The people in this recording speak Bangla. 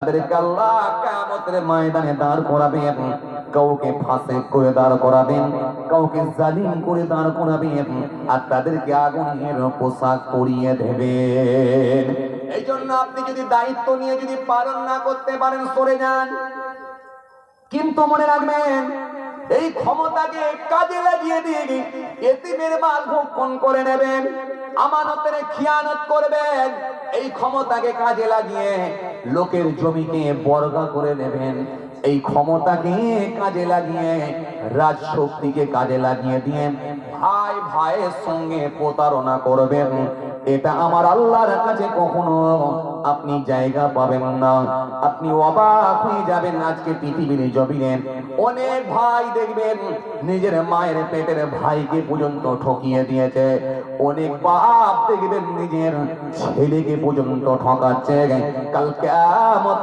তাদেরকে আল্লাহ কিয়ামতের ময়দানে দাঁড় করাবেন, কাউকে ফাসিক করে দাঁড় করাবেন, কাউকে জালিম করে দাঁড় করাবেন, আর তাদেরকে আগুনের পোশাক পরিয়ে দেবেন। এই জন্য আপনি যদি দায়িত্ব নিয়ে যদি পালন না করতে পারেন সরে যান, কিন্তু মনে রাখবেন এই ক্ষমতাকে কাজে লাগিয়ে দিয়ে এতিমের মাল ভক্ষণ করে নেবেন, আমানতের খিয়ানত করবেন, এই ক্ষমতাকে কাজে লাগিয়ে লোকের জমিকে বর্গা করে নেবেন, এই ক্ষমতাকে কাজে লাগিয়ে রাজশক্তিকে কাজে লাগিয়ে দিয়ে ভাই ভাইয়ের সঙ্গে প্রতারণা করবেন। এটা আমার আল্লাহর কাছে কখনো আপনি জায়গা পাবেন না। আপনি অবাক হয়ে যাবেন, আজকে পৃথিবীর জমিনে অনেক ভাই দেখবেন নিজের মায়ের পেটের ভাইকে পর্যন্ত ঠকিয়ে দিয়েছে, অনেক বাপ দেখবেন নিজের ছেলেকে পর্যন্ত ঠকাচ্ছে। কাল কিয়ামত